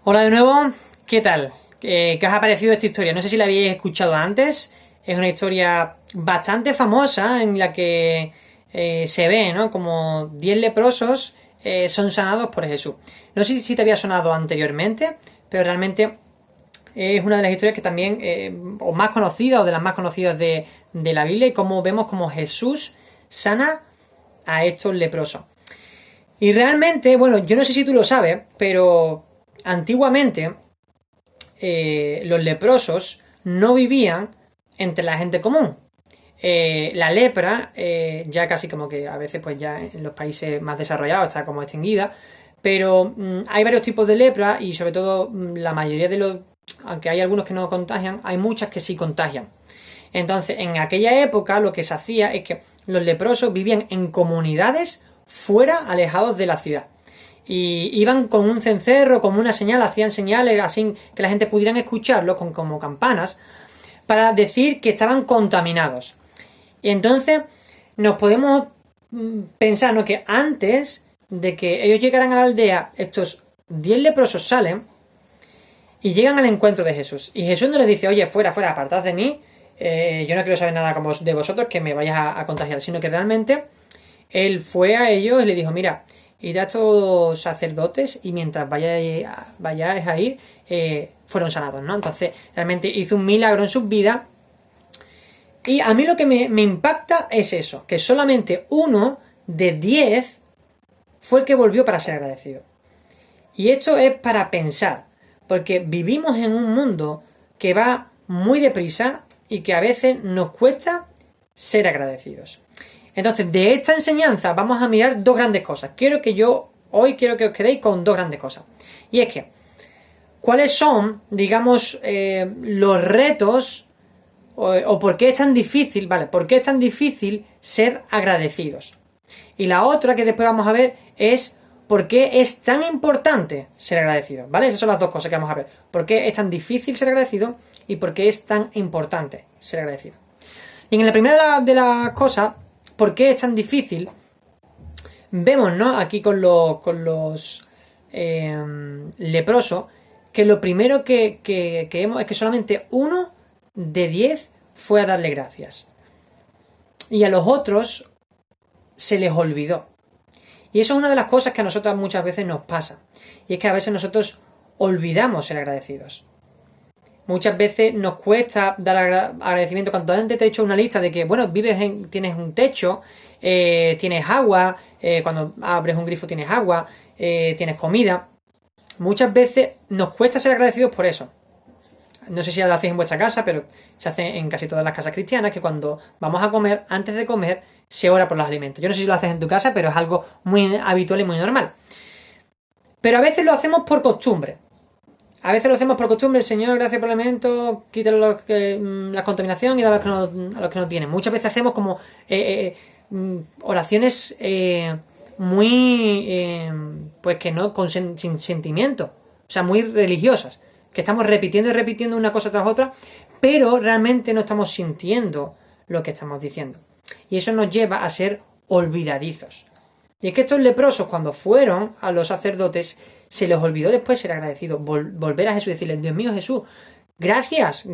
Hola de nuevo, ¿qué tal? ¿Qué os ha parecido esta historia? No sé si la habéis escuchado antes. Es una historia bastante famosa en la que se ve, ¿no? Como 10 leprosos son sanados por Jesús. No sé si te había sonado anteriormente, pero realmente es una de las historias que también, o más conocidas, o de las más conocidas de la Biblia, y cómo vemos como Jesús sana a estos leprosos. Y realmente, bueno, yo no sé si tú lo sabes, pero antiguamente los leprosos no vivían entre la gente común. La lepra, ya casi como que a veces pues ya en los países más desarrollados está como extinguida, pero hay varios tipos de lepra y sobre todo la mayoría de los, aunque hay algunos que no contagian, hay muchas que sí contagian. Entonces, en aquella época lo que se hacía es que los leprosos vivían en comunidades fuera, alejados de la ciudad. Y iban con un cencerro, como una señal, hacían señales así que la gente pudiera escucharlo como campanas para decir que estaban contaminados. Y entonces nos podemos pensar, ¿no?, que antes de que ellos llegaran a la aldea, estos 10 leprosos salen y llegan al encuentro de Jesús. Y Jesús no les dice, oye, fuera, fuera, apartad de mí, yo no quiero saber nada de vosotros que me vayáis a contagiar, sino que realmente él fue a ellos y le dijo, mira, id a estos sacerdotes y mientras vayáis a ir, fueron sanados, ¿no? Entonces, realmente hizo un milagro en sus vidas. Y a mí lo que me impacta es eso, que solamente 1 de 10 fue el que volvió para ser agradecido. Y esto es para pensar, porque vivimos en un mundo que va muy deprisa y que a veces nos cuesta ser agradecidos. Entonces, de esta enseñanza vamos a mirar dos grandes cosas. Hoy quiero que os quedéis con dos grandes cosas. Y es que, ¿cuáles son, digamos, los retos o por qué es tan difícil, ¿vale? ¿Por qué es tan difícil ser agradecidos? Y la otra que después vamos a ver es por qué es tan importante ser agradecido, ¿vale? Esas son las dos cosas que vamos a ver. ¿Por qué es tan difícil ser agradecido y por qué es tan importante ser agradecido? Y en la primera de las cosas, ¿por qué es tan difícil? Vemos, ¿no?, aquí con los leprosos, que lo primero que vemos es que solamente 1 de 10 fue a darle gracias. Y a los otros se les olvidó. Y eso es una de las cosas que a nosotros muchas veces nos pasa. Y es que a veces nosotros olvidamos ser agradecidos. Muchas veces nos cuesta dar agradecimiento. Cuando antes te he hecho una lista de que, bueno, tienes un techo, tienes agua, cuando abres un grifo tienes agua, tienes comida. Muchas veces nos cuesta ser agradecidos por eso. No sé si lo hacéis en vuestra casa, pero se hace en casi todas las casas cristianas, que cuando vamos a comer, antes de comer, se ora por los alimentos. Yo no sé si lo haces en tu casa, pero es algo muy habitual y muy normal. Pero a veces lo hacemos por costumbre. Señor, gracias por el alimento, quítale la contaminación y da a los que no tienen. Muchas veces hacemos como oraciones muy, pues que no, sin sentimiento. O sea, muy religiosas. Que estamos repitiendo y repitiendo una cosa tras otra, pero realmente no estamos sintiendo lo que estamos diciendo. Y eso nos lleva a ser olvidadizos. Y es que estos leprosos, cuando fueron a los sacerdotes, se les olvidó después ser agradecidos, volver a Jesús y decirle, Dios mío, Jesús, gracias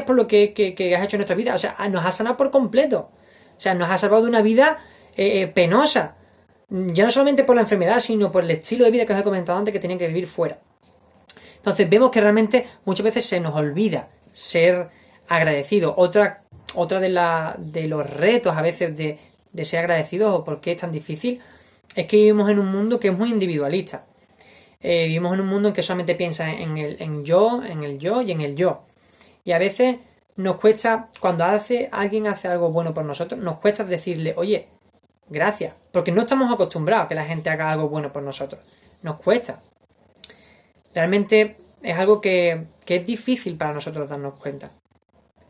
por lo que has hecho en nuestra vida. O sea, nos has sanado por completo. O sea, nos has salvado de una vida penosa. Ya no solamente por la enfermedad, sino por el estilo de vida que os he comentado antes, que tenían que vivir fuera. Entonces vemos que realmente muchas veces se nos olvida ser agradecidos. Otra de los retos a veces de ser agradecidos, o por qué es tan difícil, es que vivimos en un mundo que es muy individualista. Vivimos en un mundo en que solamente piensa en el yo y en el yo. Y a veces nos cuesta, cuando alguien hace algo bueno por nosotros, nos cuesta decirle, oye, gracias. Porque no estamos acostumbrados a que la gente haga algo bueno por nosotros. Nos cuesta. Realmente es algo que es difícil para nosotros darnos cuenta.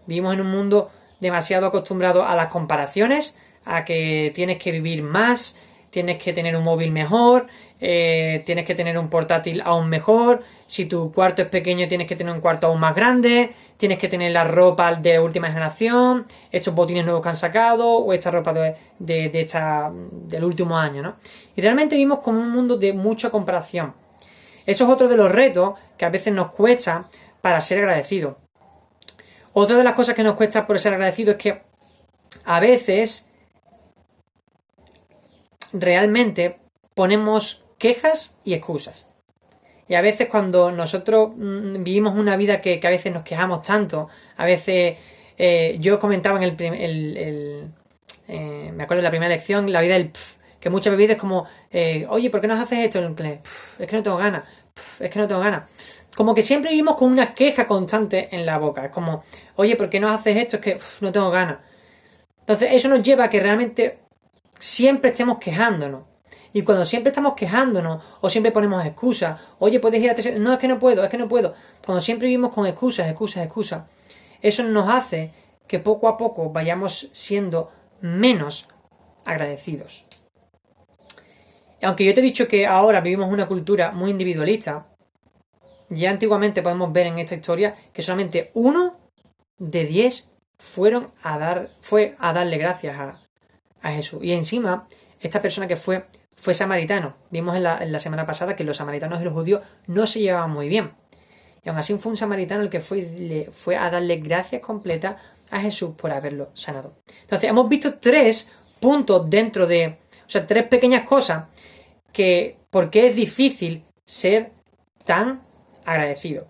Vivimos en un mundo demasiado acostumbrado a las comparaciones, a que tienes que vivir más, tienes que tener un móvil mejor, tienes que tener un portátil aún mejor, si tu cuarto es pequeño tienes que tener un cuarto aún más grande, tienes que tener la ropa de última generación, estos botines nuevos que han sacado, o esta ropa del último año, ¿no? Y realmente vivimos como un mundo de mucha comparación. Eso es otro de los retos que a veces nos cuesta para ser agradecidos. Otra de las cosas que nos cuesta por ser agradecidos es que a veces realmente ponemos quejas y excusas. Y a veces cuando nosotros vivimos una vida que a veces nos quejamos tanto, a veces yo comentaba en me acuerdo de la primera lección, la vida del que muchas veces es como, oye, ¿por qué no haces esto? Es que no tengo ganas, es que no tengo ganas. Como que siempre vivimos con una queja constante en la boca. Es como, oye, ¿por qué no haces esto? Es que no tengo ganas. Entonces eso nos lleva a que realmente siempre estemos quejándonos. Y cuando siempre estamos quejándonos o siempre ponemos excusas, oye, puedes ir a... No, es que no puedo, es que no puedo. Cuando siempre vivimos con excusas, eso nos hace que poco a poco vayamos siendo menos agradecidos. Aunque yo te he dicho que ahora vivimos una cultura muy individualista, ya antiguamente podemos ver en esta historia que solamente 1 de 10 fue a darle gracias a Jesús. Y encima, esta persona que fue samaritano. Vimos en la semana pasada que los samaritanos y los judíos no se llevaban muy bien. Y aún así fue un samaritano el que fue a darle gracias completas a Jesús por haberlo sanado. Entonces hemos visto 3 puntos dentro de... O sea, 3 pequeñas cosas que... ¿Por qué es difícil ser tan agradecido?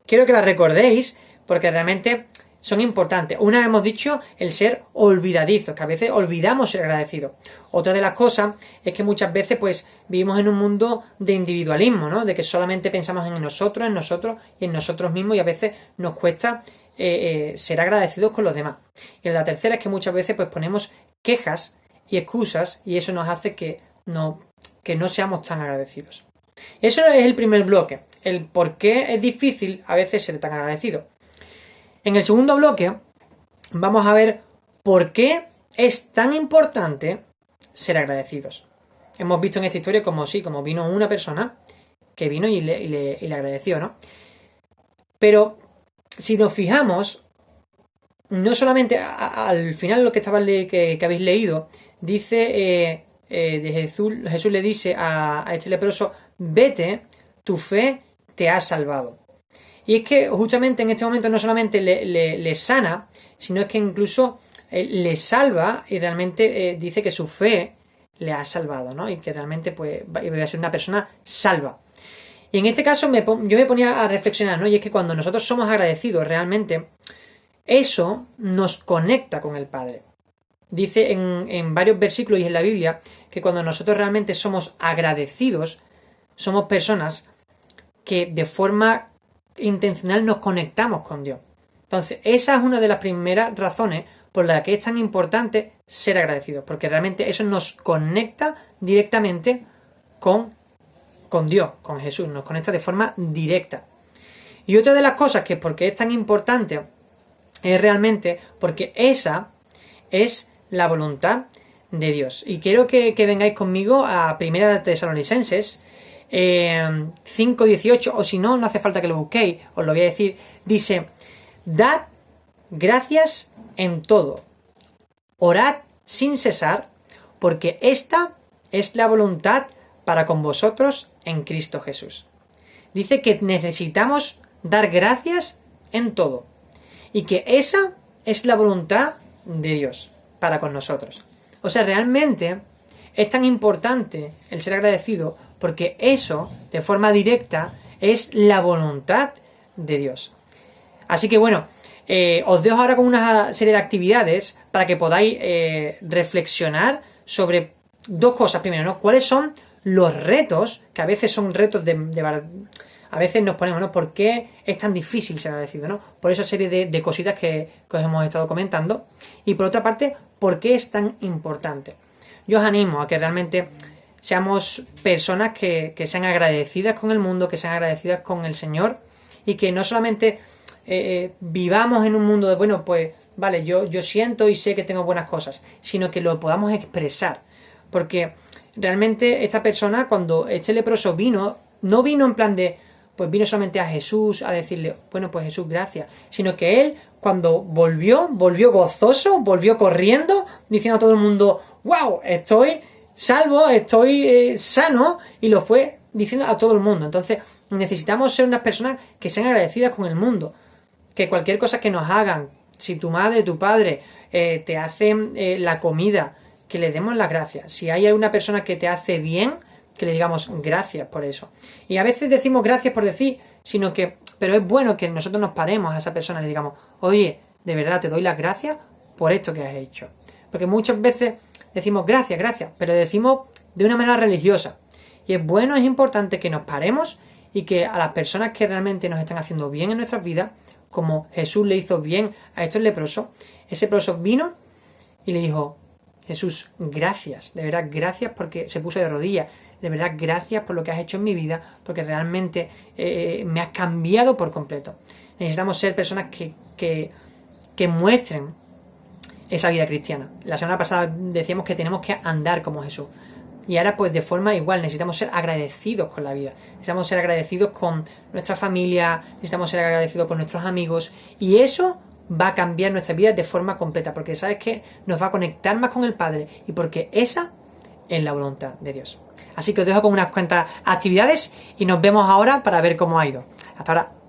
Quiero que las recordéis porque realmente son importantes. Una vez hemos dicho el ser olvidadizos, que a veces olvidamos ser agradecidos. Otra de las cosas es que muchas veces pues vivimos en un mundo de individualismo, ¿no? De que solamente pensamos en nosotros y en nosotros mismos y a veces nos cuesta ser agradecidos con los demás. Y la tercera es que muchas veces pues ponemos quejas y excusas y eso nos hace que no seamos tan agradecidos. Eso es el primer bloque, el por qué es difícil a veces ser tan agradecido. En el segundo bloque vamos a ver por qué es tan importante ser agradecidos. Hemos visto en esta historia como vino una persona que vino y le agradeció, ¿no? Pero si nos fijamos, no solamente al final lo que habéis leído, dice Jesús le dice a este leproso, vete, tu fe te ha salvado. Y es que justamente en este momento no solamente le sana, sino es que incluso le salva y realmente dice que su fe le ha salvado, ¿no? Y que realmente pues va a ser una persona salva. Y en este caso yo me ponía a reflexionar, ¿no? Y es que cuando nosotros somos agradecidos realmente, eso nos conecta con el Padre. Dice en varios versículos y en la Biblia que cuando nosotros realmente somos agradecidos, somos personas que de forma intencional nos conectamos con Dios. Entonces, esa es una de las primeras razones por las que es tan importante ser agradecidos, porque realmente eso nos conecta directamente con Dios, con Jesús, nos conecta de forma directa. Y otra de las cosas que porque es tan importante es realmente porque esa es la voluntad de Dios. Y quiero que vengáis conmigo a Primera de Tesalonicenses 5:18, o si no, no hace falta que lo busquéis, os lo voy a decir. Dice, dad gracias en todo, orad sin cesar, porque esta es la voluntad para con vosotros en Cristo Jesús. Dice que necesitamos dar gracias en todo y que esa es la voluntad de Dios para con nosotros. O sea, realmente es tan importante el ser agradecido porque eso, de forma directa, es la voluntad de Dios. Así que bueno, os dejo ahora con una serie de actividades para que podáis reflexionar sobre 2 cosas. Primero, ¿no? ¿Cuáles son los retos? Que a veces son retos a veces nos ponemos, ¿no? ¿Por qué es tan difícil ser agradecido, ¿no? Por esa serie de cositas que os hemos estado comentando. Y por otra parte, ¿por qué es tan importante? Yo os animo a que realmente seamos personas que sean agradecidas con el mundo, que sean agradecidas con el Señor y que no solamente vivamos en un mundo de, bueno, pues vale, yo siento y sé que tengo buenas cosas, sino que lo podamos expresar. Porque realmente esta persona, cuando este leproso vino, no vino en plan de, pues vino solamente a Jesús a decirle, bueno, pues Jesús, gracias, sino que él, cuando volvió gozoso, volvió corriendo, diciendo a todo el mundo, wow, estoy salvo, estoy sano, y lo fue diciendo a todo el mundo. Entonces, necesitamos ser unas personas que sean agradecidas con el mundo. Que cualquier cosa que nos hagan, si tu madre, tu padre te hacen la comida, que le demos las gracias. Si hay alguna persona que te hace bien, que le digamos gracias por eso. Y a veces decimos gracias por decir, pero es bueno que nosotros nos paremos a esa persona y le digamos, oye, de verdad te doy las gracias por esto que has hecho. Porque muchas veces decimos gracias, pero decimos de una manera religiosa. Y es bueno, es importante que nos paremos y que a las personas que realmente nos están haciendo bien en nuestras vidas, como Jesús le hizo bien a estos leprosos, ese leproso vino y le dijo, Jesús, gracias, de verdad gracias porque se puso de rodillas, de verdad gracias por lo que has hecho en mi vida, porque realmente me has cambiado por completo. Necesitamos ser personas que muestren esa vida cristiana. La semana pasada decíamos que tenemos que andar como Jesús. Y ahora pues de forma igual necesitamos ser agradecidos con la vida. Necesitamos ser agradecidos con nuestra familia, necesitamos ser agradecidos con nuestros amigos. Y eso va a cambiar nuestra vida de forma completa. Porque sabes que nos va a conectar más con el Padre. Y porque esa es la voluntad de Dios. Así que os dejo con unas cuantas actividades y nos vemos ahora para ver cómo ha ido. Hasta ahora.